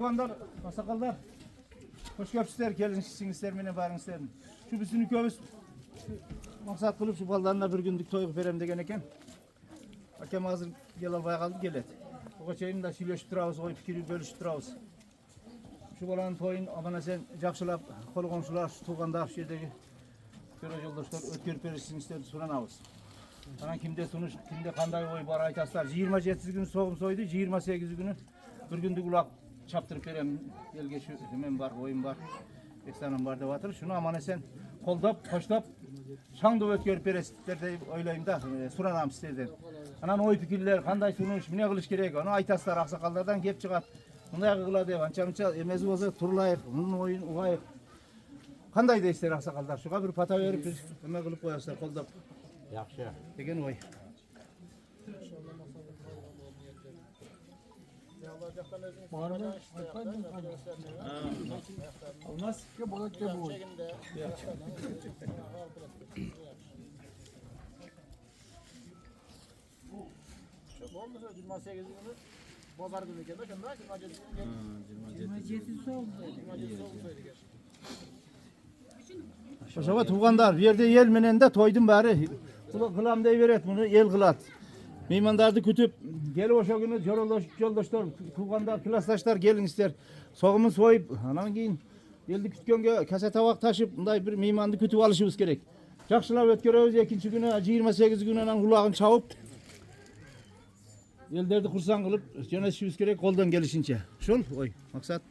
Tuğanlar, masakallar, hoş gelipsizler, gelinsizler, mene barınsızlar. Şu bütünü köbüz maksat kılıp şu ballarına bir günlük toy verem degen eken. Hakem hazır gel albaya kaldı gelet. O kaçayını da şileşip durabız, oy fikri bölüşüp durabız. Şu balanın toyun amana sen jakşılap, kolu komşular, şu tuğanda şu yerdeki göre yoldaşlar ötkörüp verirsinizler soranabız. Ana kimde sunuş, kimde kanday oy bar aytaslar. 27 günü soğum soydu, 28 günü bir günlük ulak çaptırıp verem. Gelge şu hemen var, oyun var. Eksanım var devatır. Şunu amana sen koldap, hoşlap, şangda ötkörüp verirsinizler de oylayım da soranam sizlerden. Anan oy fikirler, kanday sunuş, mine kılış gerek. Onu aytaslar, aksakallardan gep çıkat. Bunday kıladı, ança emezi bozu turulayık, bunun oyun uğayık. Kanday da ister aksakallar, şuğa bir pata verip bir hemen kılıp koyaslar, koldap. Yaxşı. Degen oy. Olmaz ki bu da bu. Olmasa 28 günü bozar günü geldi. Şunda 27 günü. Aşağı tuğandar, bir yerde yel menen de toydum bari. Kılam deyiveret bunu, el kılat. Meymandardı kütüp, gel oşa günü yoldaşlar, tuğandar, klastaşlar gelin ister. Soğumu soyup, anan giyin. Geldi kütkönge kase tavak taşıp, bunday bir meymandı kütüp alışımız gerek. Jakşılap ötköröbüz ikinci günü, 28 gününden kulağın çavıp, elderdi kursan kılıp, yönetişimiz gerek koldan gelişince. Şol, oy, maksat.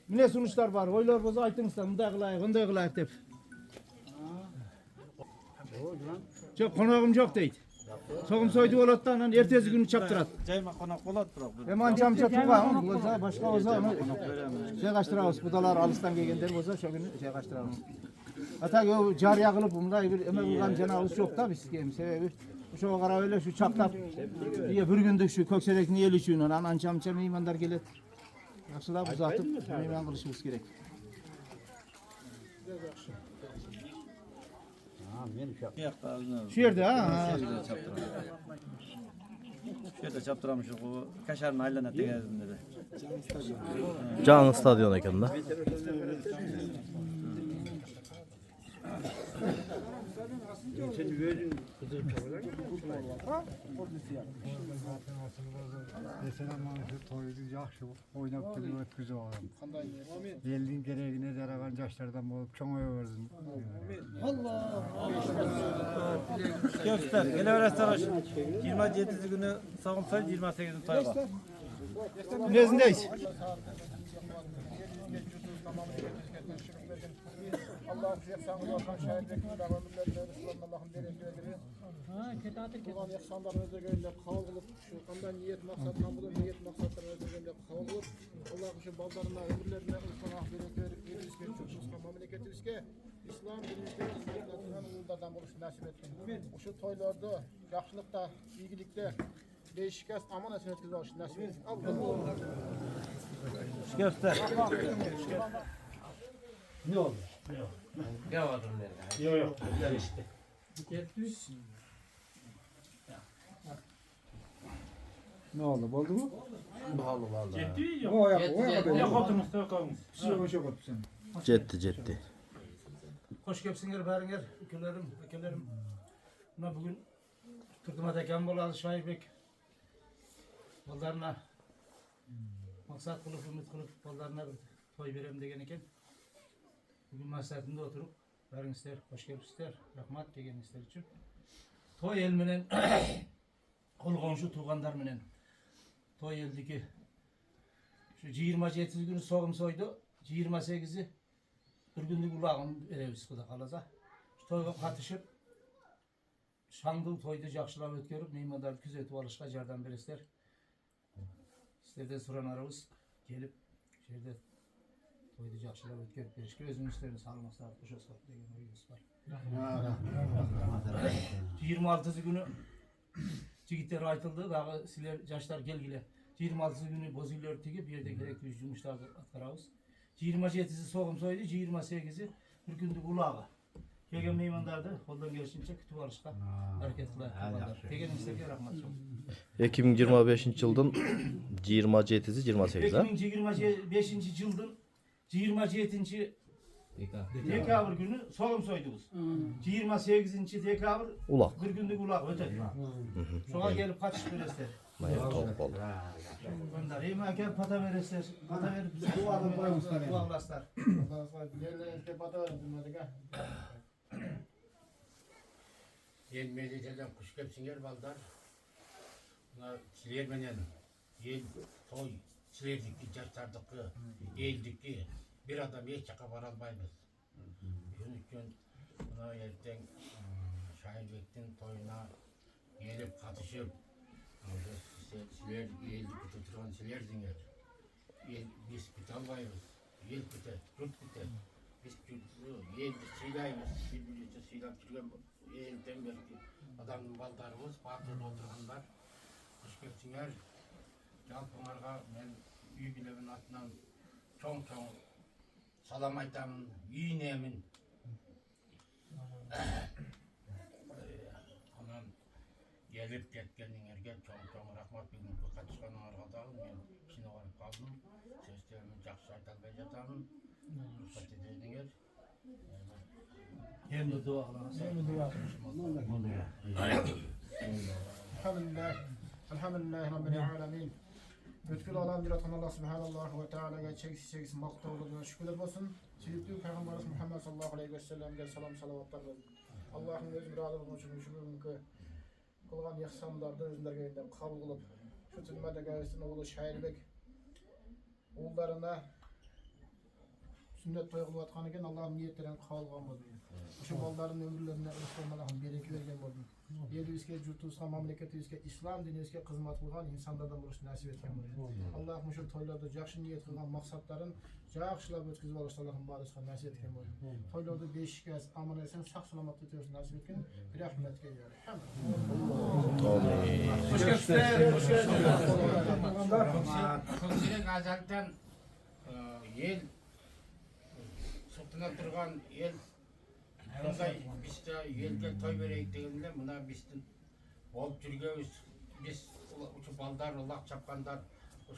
Mine sunuşlar var, oylar bozu aytınızlar, bunday kılayık, onday kılayık dep. Çok konağım yok deydi. Soğum soydu olat da anan ertesi günü çaptırat. Cayma konak bolat bırak. Hemen camça tuğan, boza başka oza onu şey kaçtıravuz, budalar alıstan gelgenler boza şu günü şey kaçtıravuz. Hatta o cariye kılıp bunday bir emek ulan cenavuz yok da biz diyeyim sebebi. Şu kara öyle şu çaktap diye bir gündük şu kökselek niye ilişiyorsun anan camça meymanlar gelet. Yaşlılar uzatıp meyman kılışımız gerek. Şu yerde ha. Şu yerde çaptıramışız o kaşarın aylana tegezdim dedi. Canlı stadyon ekranında. Mesela maalesef toydu yaxşı oynap bilip ötküzü oğlum. Elin gereğine yaragan yaşlardan bulup çoğun överdim. Göster. Geleverezler hoş. 27 günü sağım soy 28 günü toy var. Nezindeyiz? Allah'ım yapsanız olsan şahit bekliyor. Allah'ım dereceleri. Ulan yaksanlar özürgöyle kavulup şu kandan niyet maksattan bulup niyet maksattan özürgöyle kavulup Allah'ım şu ballarına ömürlerine ılfana verip elimizge çocuğumuzga memleketimizge İslam dilimizge hizmetlerden uğurlardan buluşu nasip etsin. Şu toylarda yaxşılıkta, iyilikte değişiklik aman esin etkili oluşu nasip etsin. Allah. Göster. Ne oldu? Yok. Ne oldu? Oldu mu? Oldu vallahi. O yaptınız. Ciddi. Hoş gelipsinger baringer, ökelerim. Buna bugün Turdumat eken boladı Şahirbek. Ballarına maksat kılıp, ümit kılıp ballarına bir toy verem degen eken. Bugün maksatında oturup baringer, hoş gelipsizler, rahmat degen ister için. Toy el menen, kol komşu tuğandar menen. Toy eldiki şu 27 günü soğum soydu, 28'i bir günlük ulağım veremiz kuda kalaza. Şu toyga katışıp şangıl toyda jakşılap ötkörüp meymandardı küzetip alışka jardan beresler. Sizlerden soran arabız gelip şerde toyda jakşılap ötkörüp berişke özünün üstlerini salmaslar, kuşa sat degen oyunuz var. 26 günü Cigitler aytıldı, dağı siler yaşlar gelgile. 26 günü bozuylar tigip bir yerde gerekli yumuşlarda atkarabız. 27'si soğum soydu, 28'i bir günlük ulağı. Pegen meymandardı. Koldan gelişince kütüp alışqa hareket kılar. Pegen istekler rahmat çok. 2025 yıldan 27'si 28'e. 2025 yılın 27. dekabr günü soğum soydunuz. 28. dekabr Ulak. bir günlük ulak ötedi. Soğa gelip kaçış veresler. Maya top oldu. Bunlar yemeğe pata veresler. Pata verip dualaslar. Yerlerinizde batı öğrendim ha. Yel medeteden kuş kepsinger baldar. Buna çiler menen. Yel toy. Çilerdiki, yaşlardaki, eldiki. Bir adam hiç çaka var almayız. Bunun için buna yerden Şahirbek'tin toyuna gelip katışıp siler eldiki tutulan siler zinger. Biz küt almayız. Yel küte, yurt küte. Biz kütü, yel silayımız. Birbirimizi silap çıkan elden belki adamın baldarımız, partide oturganlar. Kuş kepsinger. Jalpınarga men üy bilemin atынан çoğ salam aytamın, üynemin. Anan gelip ketkeningерге çoğ rahmat bugünkü kaçışkanыңarga dagы men kişine varıp kaldım. Sözlerimi жақсы айта албай жатамын. Рұқсат етесиңер. Hem dua Elhamdülillah Rabbil alemin. Bütkül alam yaratan Allah subhanallahu ve teala'ya çeksiz maqtovluğuna şükürler olsun. Sevgili Peygamberimiz Muhammed sallallahu aleyhi ve sellem'e salam salavatlar olsun. Allah'ın öz müradının için şu bugünkü kılgan ihsanlarını özlerine kabul kılıp şu tülmede gayesinin oğlu Şahirbek oğullarına sünnet toy kılıp atkan eken Allah'ın niyetlerini kabul kılmadı. Şu balların ömürlerine Allah'ın bereket vergen oldu. Yeribizge, yurtubuzga, mamlakatimizga, islom dinimizga xizmat qilgan insonlardan bo'lishni nasib etgan bo'ladi. Alloh shu to'ylarda yaxshi niyat qilgan maqsadlarini yaxshilab o'tkazib olishni Allohim barisiga nasib etgan bo'ladi. To'ylarda beshikaz, amon eson, sog' salomat o'tishni nasib etgan. Rahmatga yor. Көксерек азалдан ел сыртына тұрған ел Bunday biz de yelge toy vereyik degende buna bizden olup жүргенбіз biz şu baldar ulak çapkanlar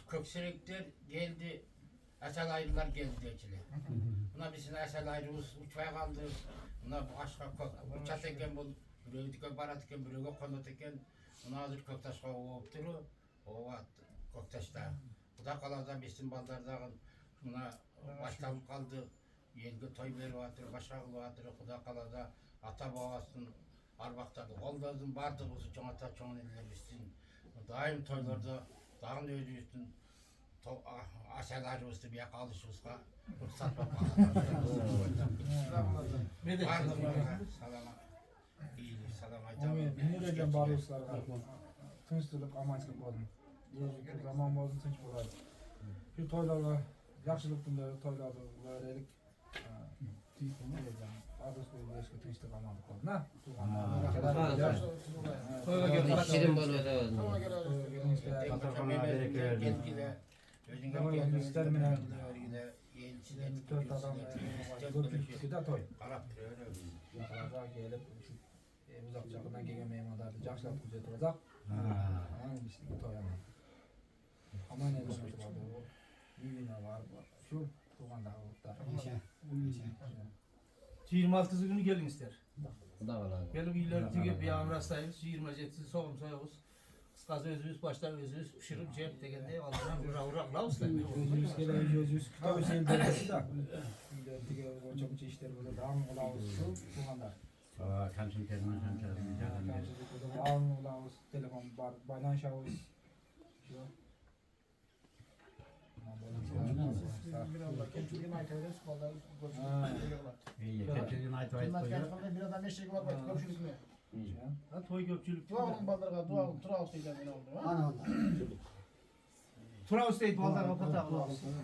kökserekler geldi asal ayrılar geldi deyiciler. Buna bizim asal ayrımız uçmaya kaldı. Buna aşka uçat eken bol büröğüdüke barat eken büröğe konut eken buna hazır köktaşka oğup duru oğuat köktaşta. Bu da kalada bizim baldarda buna başlanıp kaldı. Yelge toy berip atыр, başka kılıp atır, Kuda kalada ata babasının arbaqtарды қолдадым, бардық осы çoğ ata çoğ neler bizsin. Daim toylarda dağın özümüzün aşağılarımızda bir alışımızga ruhsat bakmalı. Bardık salama, iyilik, salam aytamın. Dinleyeceğim barışlarga. Tinçlik, amançılık olsun. Gelecek zaman olsun, tinç bolaydı. Şu toylarga, yaxşılık günleri toylarda verelik. Adres koyup eski tinçlik amanlık olsun. Ha? Şirin bana da. Dört adam dört de toy. Yaqlarga gelip uzak çaqıdan kelgen mehmandardı yaxshilab kuzatib olsak. Bizdeki toy aman. Aman endi o'tib uyuna var. Şu tuğanda avutlar. 26 günü gelin ister. Da Gelip ileri tigip bir amrastayız. 27'si soğum soyabız. Kıskası özümüz başta özümüz pişirip cep degende aldıran bir ravrak lavslar. Özümüz gelen özümüz toy sen dersi da. Tige çok işler böyle dağın olavuz tuğanda. Kamçın kelime Alın olavuz telefon var baylanşavuz. Şu. Kemçiliğin aytaydı, skollar bir adam eşek var, köpçülük mü? Ha toy köpçülük. Duağın baldırga, duağın tura ustayla ben oldu. Tura ustaydı baldan o kata olsun.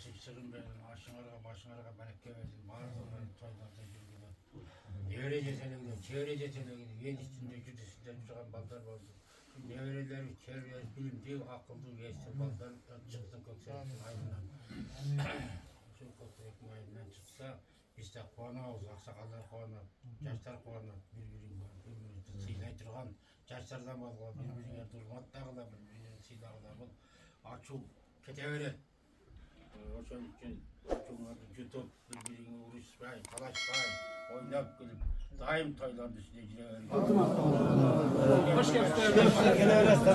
Çıksın benim aşınarga başınarga bereke versin. Bazıları toylarda yürüdüler. Nevrecetene çevrecetene yen içinde cüdesinden çıkan baldar oldu. Nevreler, çevreler, bilim değil, akıllı geçti baldar çıksın kökserin aydından. Şu kökserin aydından çıksa Biz de quvonamiz, aqsakallar quvonadi, yoshlar quvonadi, bir-birini siylay turgan yoshlardan bo'lgan, bir-biriga hurmatdagılar, bir-birini siylagılar bol. Açuu ketaveradi. O'shaning uchun achuvlarni jutib, bir-birini urushpay, talashpay, o'ynab kulib, doim to'ylarda shunday yuraveradi. Kelaverasiz.